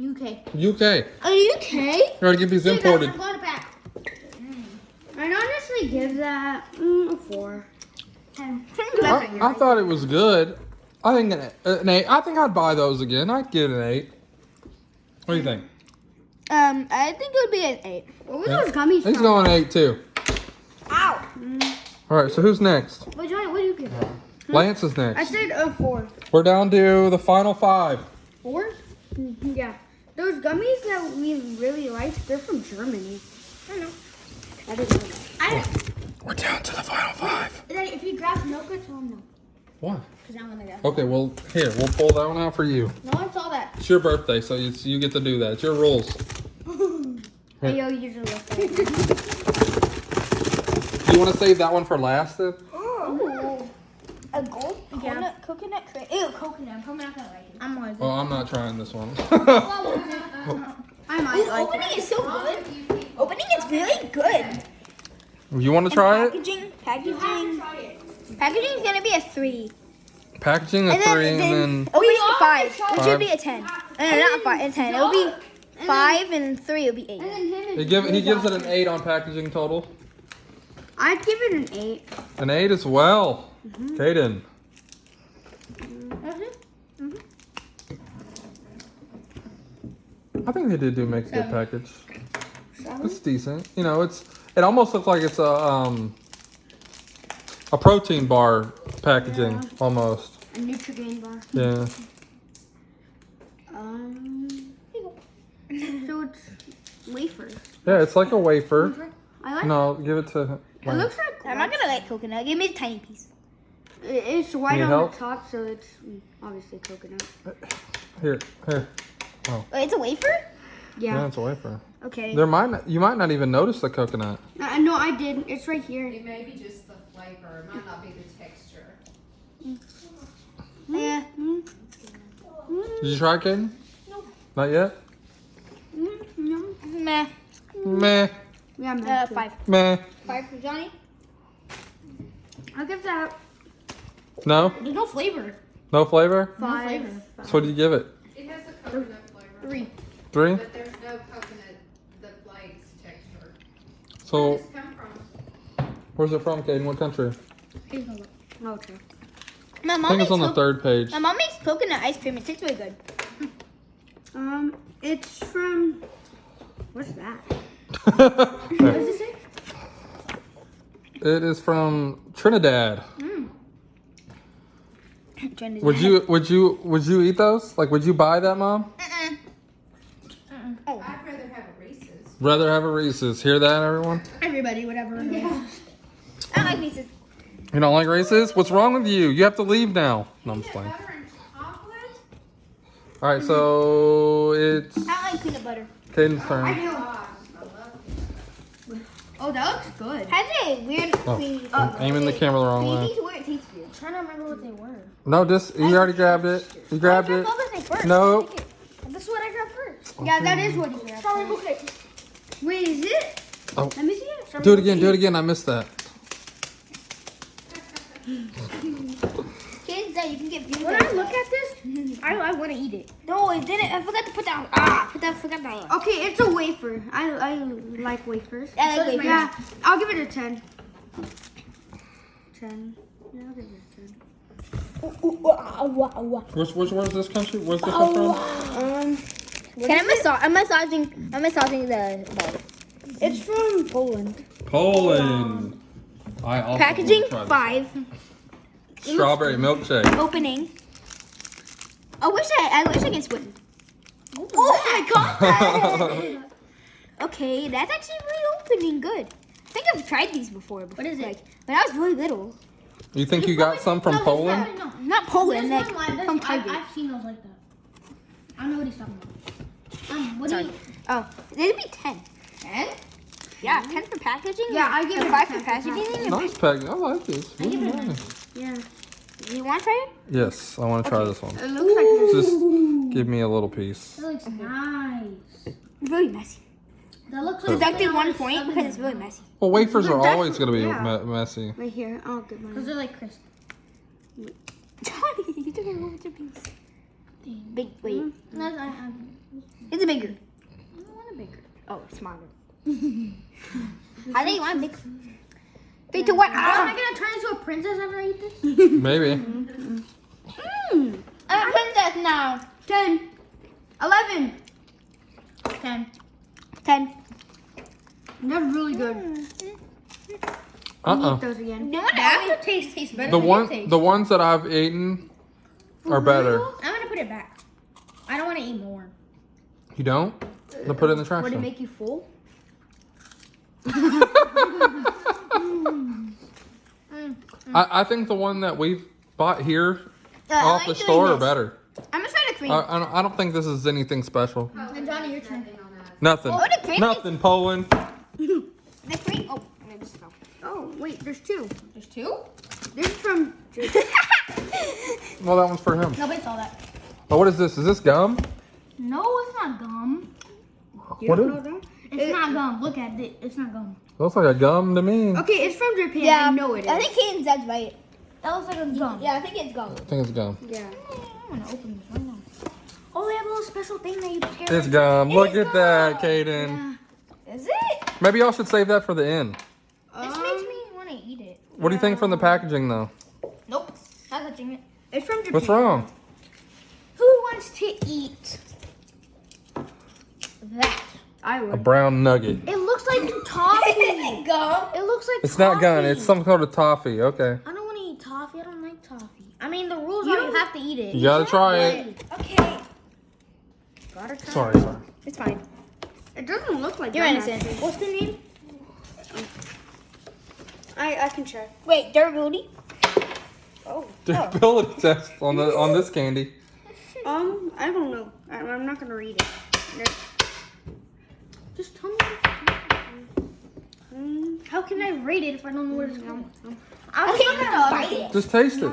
UK. UK. Are you okay? You gotta get these imported. I'm going back. I'd honestly give that a 4. I thought it was good. I think an 8. I think I'd buy those again. I'd give it an 8. What do you think? I think it would be an 8. What were those gummies He's from? going 8 too. Ow. All right, so who's next? What do you give it? Lance is I next. said a 4. We're down to the final 5. 4? Yeah. Those gummies that we really liked, they're from Germany. I know. I didn't know that. We're down to the final 5. Then if you grab milk, tell them no. What? Because I'm going to go. Okay, well, here, we'll pull that one out for you. No one saw that. It's your birthday, so you get to do that. It's your rules. Hey, yo, you just left that. Do you want to save that one for last then? Oh. A gold coconut cream. Ew, coconut. I'm probably not going to like it. I'm going to Oh, I'm not trying this one. I might like Opening it. is so good. Opening is really good. You want to try it? Packaging is gonna be a 3. Packaging a 3 and then opening a 5. It Five. should be a 10. Not 5. A 10. It'll be 5 and 3. It'll be 8. he gives it an 8 on packaging total. I'd give it an 8. An 8 as well. Caden. I think they did make a good package. It's decent. You know, it almost looks like it's a protein bar packaging almost. A Nutrigrain bar. Yeah. So it's wafers. Yeah, it's like a wafer. I like No, give it to it. It looks like I'm not gonna like coconut. Give me a tiny piece. it's white Need on help? the top, so it's obviously coconut. Here. Wait, it's a wafer? Yeah, Yeah. it's a wafer. Okay. You might not even notice the coconut. No, I did. It's right here. It may be just the flavor. It might not be the texture. Yeah. Did you try it, Caden? No. Not yet? No. Meh. Meh. Yeah, man. 5. Meh. 5 for Johnny? I'll give that No? There's no flavor. No flavor? 5. So what do you give it? It has a coconut flavor. 3? But there's no coconut, the flakes texture. So Where does this come from? where's it from, Caden? What country? Okay. My I mom think makes it's on the 3rd page. My mom makes coconut ice cream. It tastes really good. It's from. What's that? There. it say? It is from Trinidad. Trinidad. Would you eat those? Like, would you buy that, Mom? I'd rather have a Reese's. Rather have a Reese's. Hear that, everyone? Everybody, whatever. I don't like Reese's. You don't like Reese's? What's wrong with you? You have to leave now. No, I'm just playing. Butter and chocolate? All right, so it's I don't like peanut butter. Caden's turn. Gosh, I love Oh, that looks good. Has a weird Oh, creamy. I'm aiming the camera the wrong way. It tastes weird. I'm trying to remember what they were. No, just you already grabbed it. You grabbed it. First. No. This is what I grabbed first. Yeah, that is what he grabbed. Strawberry bouquet. Wait, is it? Oh. Let me see it. Do it again. Do it again. I missed that. Kids, you can get peanut When butter. I look at this, I want to eat it. No, I didn't. I forgot to put that. Forgot that. Okay, it's a wafer. I like wafers. I like wafers. Yeah, I'll give it a 10. 10. Yeah, I'll give it a 10. Where's this country? Where's this come from? Can I massage? I'm massaging the ball. It's from Poland. Poland. I also Packaging wanna try 5. this. Strawberry milkshake. Opening. I wish I can swim. Oh my god! Okay, that's actually really opening good. I think I've tried these before. What is it? Like, when I was really little. You think you got some from Poland? No. Not Poland, There's like one line. from I've Target. seen those like that. I know what he's talking about. What do you? Oh, it'd be 10. 10? Yeah, 10 for packaging. Yeah, I give and it 5 10 for for packaging. Nice packaging. I like this. Really nice. Yeah. You want to try it? Yes, I want to try this one. It looks like this. Just give me a little piece. That looks nice. Really messy. That looks like Deducted 1 point because it's really messy. Well, wafers are But that's- always going to be yeah. messy. Right here. I'll get because mine. they're like crisp. Johnny, you took a little bit of piece. Big, wait. No, I It's a bigger. don't want a bigger. Oh, it's smaller. I think you want a big. 3, 2, 1. Am I gonna turn into a princess after I eat this? Maybe. I'm a princess now. 10. 11. 10. 10. That's really good. Uh-uh. Eat those again. No one The aftertaste tastes better The ones that I've eaten are better. I'm gonna put it back. I don't want to eat more. You don't? Then put it in the trash Would it then. make you full? I think the one that we've bought here I off like the doing store are this. better. I'm gonna try the cream. I don't think this is anything special. And Johnny, your turn. Nothing. Oh, the cream Nothing, Poland. The cream. Oh, I just fell. Oh, wait, there's 2. There's 2? This is from Well, that one's for him. Nobody saw that. Oh, what is this? Is this gum? No, it's not gum. You What don't is- know that? It's not gum. Look at it. It's not gum. Looks like a gum to me. Okay, it's from Japan. Yeah, I know it is. I think Caden's dad's right. That looks like a gum. Yeah, I think it's gum. I think it's gum. Yeah. I'm gonna open this right now. Oh, they have a little special thing that you tear. It's gum. Look at that, Caden. Is it? Maybe y'all should save that for the end. This makes me want to eat it. What do you think from the packaging, though? Nope. Not touching it. It's from Japan. What's wrong? Who wants to eat that? I A would. brown nugget. It looks like toffee. Gum. It looks like It's toffee. not gum. It's some sort of toffee. Okay. I don't want to eat toffee. I don't like toffee. I mean, the rules are you have to eat it. You gotta try it. Okay. Gotta try. Sorry. It's fine. It doesn't look like You're gum, innocent. actually. What's the name? I can check. Wait, durability. Oh. Durability test on this candy. I don't know. I'm not gonna read it. Just tell me. How can I rate it if I don't know where it's from? I can't even bite it. Just taste it.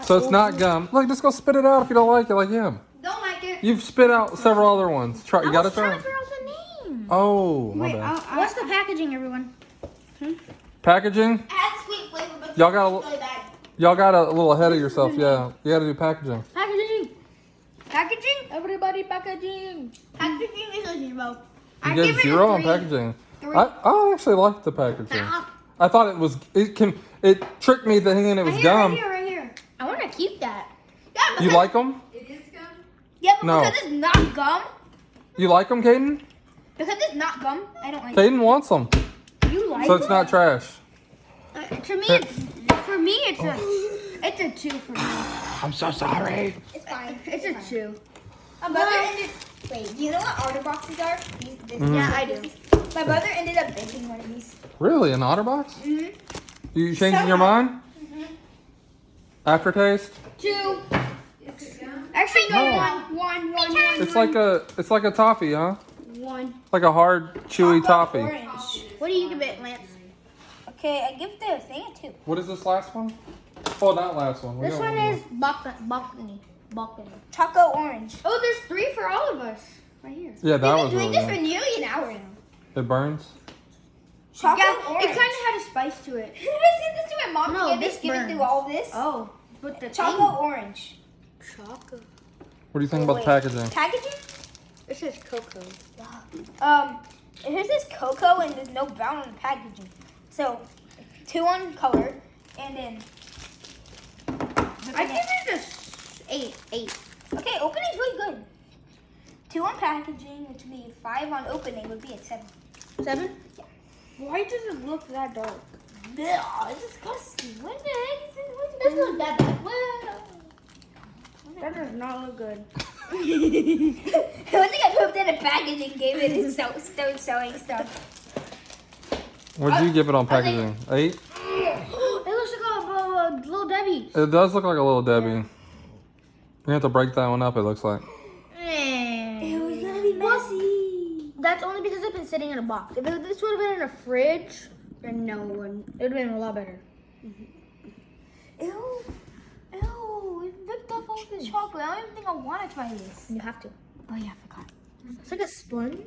So it's not gum. Look, just go spit it out if you don't like it, like him. Don't like it. You've spit out several other ones. Try. You gotta try. Trying to them. figure out the name. Oh, my Wait, bad. What's the packaging, everyone? Packaging. Add sweet flavor, but Y'all got really bad. Y'all got a little ahead of yourself. Yeah, you gotta do packaging. Packaging. Packaging? Everybody, packaging. Packaging is a 0. You get 0 on packaging. I actually like the packaging. I thought it was. It tricked me thinking it was gum. Right here. I want to keep that. Yeah, but You like them? It is gum? yeah, but No. because it's not gum. You like them, Caden? Because it's not gum, I don't like it. Caden wants them, You like so it's not trash. To me, it's a 2 for me. I'm so sorry. It's fine. It's a 2. My brother ended. Wait, do you know what outer boxes are? Yeah, I do. My brother ended up making one of these. Really, an OtterBox? Mhm. You changing your mind? Aftertaste? 2. Is it gum? Actually, No. no. 1. It's like a toffee, huh? 1. Like a hard, chewy toffee. Orange. What do you give it, Lance? Okay, I give the thing a 2. What is this last one? Oh, that last one. We This got one more. is balcony. Choco orange. Oh, there's 3 for all of us. Right here. Yeah, that We've was been doing really this for good. nearly an hour now. It burns. Choco Yeah, orange. it kind of had a spice to it. I sent this to my mom No, to get this this given burns. through all this. Oh, but the Choco orange. chocolate. What do you think about the Wait. packaging? Packaging? It says cocoa. Here's this cocoa and there's no brown on the packaging. So, 2 on color, and then. I give it a 8. Okay, opening's really good. 2 on packaging, which would be 5 on opening, would be a 7. 7? Why does it look that dark? Ugh, it's disgusting. What the heck is this? What's This not that bad. That does not look good. I think I pooped in a packaging gave it and start sewing stuff. What'd you give it on packaging? 8? Debbie. It does look like a little Debbie. You have to break that one up, it looks like. It's gonna be messy. That's only because it's been sitting in a box. If this would have been in a fridge, then no one. It would have been a lot better. Ew. Ew. We ripped off all this chocolate. I don't even think I want to try this. You have to. Oh, yeah, I forgot. It's like a sponge.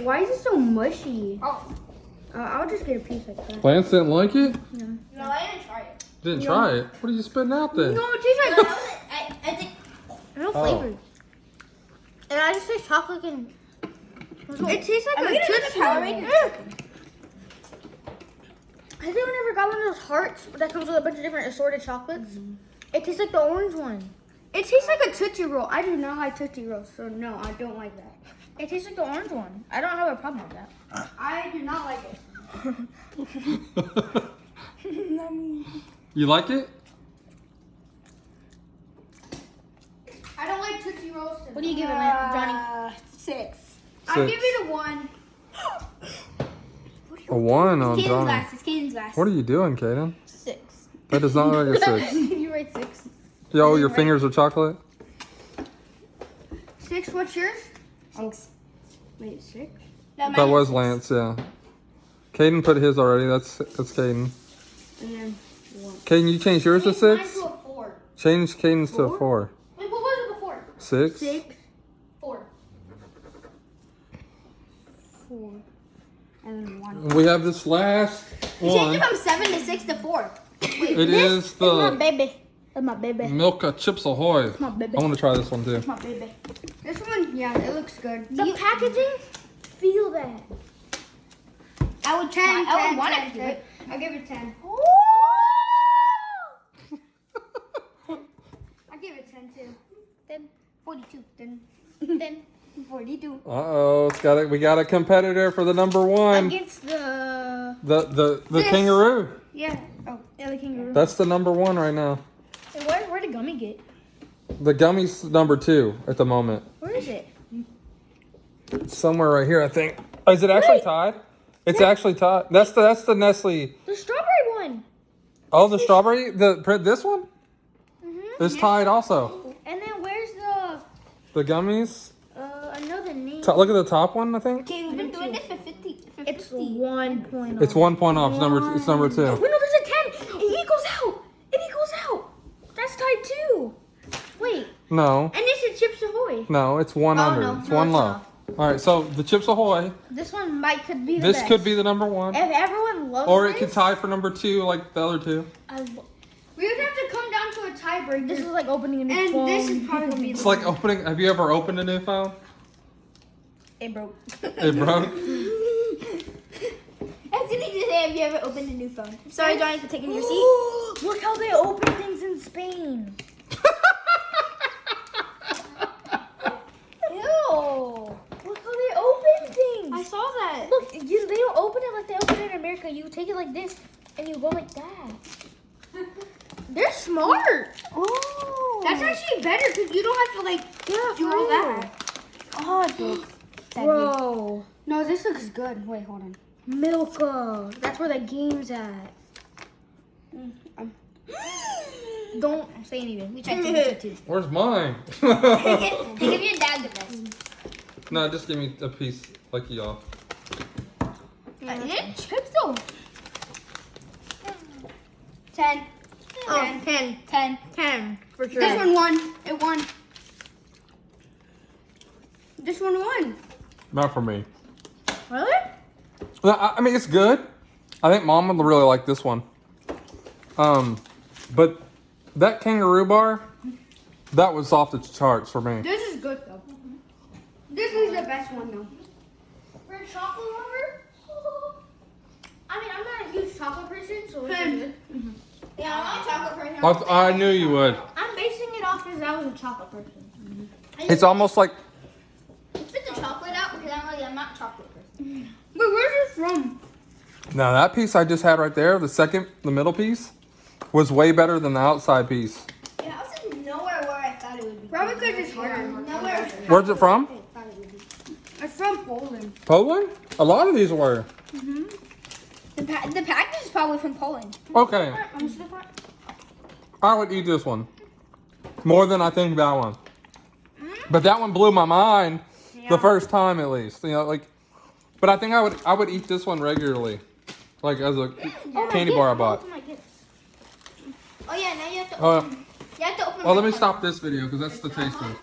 Why is it so mushy? Oh. I'll just get a piece like that. Lance didn't like it? No, I didn't try it. Didn't try it? What are you spitting out there? No, it tastes like I think. No Oh. flavor. And I just taste chocolate and. it tastes like a Tootsie Roll. Has anyone ever got one of those hearts that comes with a bunch of different assorted chocolates? It tastes like the orange one. It tastes like a Tootsie Roll. I do not like Tootsie Rolls, so no, I don't like that. It tastes like the orange one. I don't have a problem with that. I do not like it. You like it? I don't like Tootsie Rolls. What do you give it, Johnny? 6. I'll give it a 1. A 1 on Caden's Johnny. last. It's Caden's last. What are you doing, Caden? 6. That does not look like a 6. You rate 6. Yo, your fingers are chocolate? 6, what's yours? 6. Wait, 6? No, That was Lance, yeah. Caden put his already. That's Caden. And then 1. Caden, you changed yours to 6? Mine to a 4. Change Caden's to a 4. Wait, what was it before? 6? 6, 4. 4, and then 1. We have this last You one. changed it from 7 to 6 to 4. It is That's my the baby. That's my baby. Milka Chips Ahoy. My baby. I want to try this one too. That's my baby. This one, yeah, it looks good. The packaging, feel that. I would 10, try. I would 10, want 10, to do 10. it. I'll give it 10. I'll give it 10 too. 10, 42. 10. 10, 42. Uh-oh, we got a competitor for the number 1. Against the The This. kangaroo. Yeah. Oh. other kangaroo. That's the number 1 right now. Hey, where did Gummy get? The gummy's number 2 at the moment. Where is it? It's somewhere right here, I think. Oh, is it actually tied? It's actually tied. That's the Nestle. The strawberry one. Oh, the strawberry. This one is tied also. And then where's The gummies. another name? Look at the top one. I think Okay, we've been doing this for 50. For 50. It's 1 point. it's 1 point off. It's number 2. Wait, no, there's a 10. It equals out. It equals out. That's tied too. Wait. No, And this is Chips Ahoy. no, it's 1 Oh, under. no, It's no, 1 it's low. off. All right, so the Chips Ahoy. This one could be the This best. could be the number 1, If everyone loves or it this, could tie for number 2, like the other 2. We would have to come down to a tiebreaker. This is like opening a new and phone. this is probably gonna be It's like opening. Have you ever opened a new phone? It broke. It broke. As soon as you say, have you ever opened a new phone? Sorry, Johnny, for taking your seat. Look how they open things in Spain. Ew. Look how they open things. I saw that. Look, they don't open it like they open it in America. You take it like this, and you go like that. They're smart. Oh. That's actually better because you don't have to like do all that. Oh, it broke. Bro, No, this looks good. Wait, hold on. Milka. That's where the game's at. Don't say anything. We tried to do it too. Where's mine? Give your dad the best. No, just give me a piece like y'all. Chips though. 10. Oh, 10. 10. 10 for sure. This one won. It won. This one won. Not for me. Really? No, I mean, it's good. I think Mom would really like this one. But that kangaroo bar, that was off the charts for me. This is good though. This is the best one though. For a chocolate lover? I mean, I'm not a huge chocolate person, so it's 10. good. Yeah, I'm not a chocolate person. I knew you would. I'm basing it off because I was a chocolate person. It's almost like Spit the chocolate out because I'm not a chocolate person. Wait, where's this from? now that piece I just had right there, the middle piece, was way better than the outside piece. Yeah, I was just nowhere where I thought it would be. Probably because it's harder. Nowhere. Where's it from? It's from Poland. Poland? A lot of these were. The package is probably from Poland. Okay, Let me see the front. I would eat this one more than I think that one. But that one blew my mind the first time, at least. You know, like. But I think I would eat this one regularly, like as a candy bar I bought. Open my gifts. Oh yeah, now you have to Uh, open. You have to open. well, my let me card. stop this video because that's the taste one.